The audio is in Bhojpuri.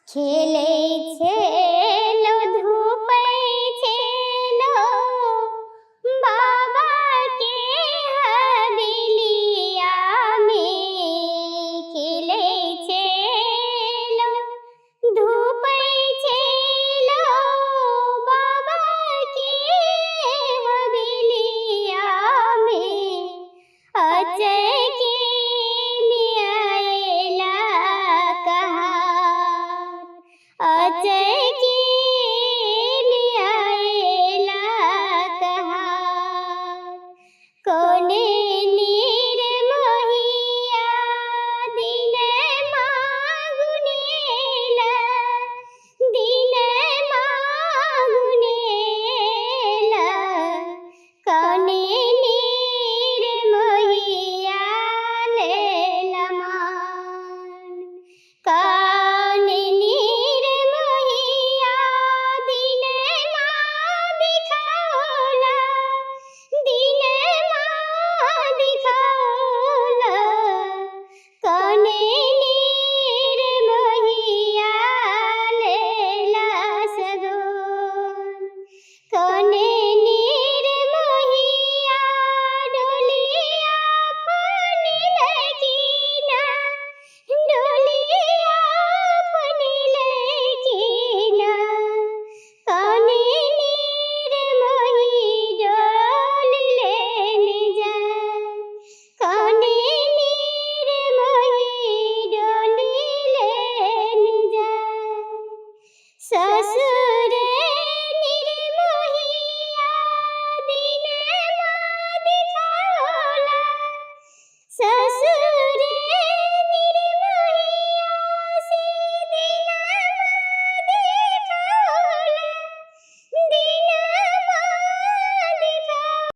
खेलैछे लो धूपैछे लो बाबा के हवेलिया में खेलैछे लो धूपैछे लो बाबा के हवेलिया में अजय के लियाएला कहार अजय के लियाएला कहार कोने नीर मोहिया दिन मांगुनेला कोने नीर मोहिया लेला मान काने नीर मोहिया दिन दिखाओला काने नीर मोहिया लेला सगोन काने नीर मोहिया डोलिया फनी लगीना डोलिया फनी लगीना काने नीर मोही डोल लेने जा काने नीर मोही डोल लेने जा ससुर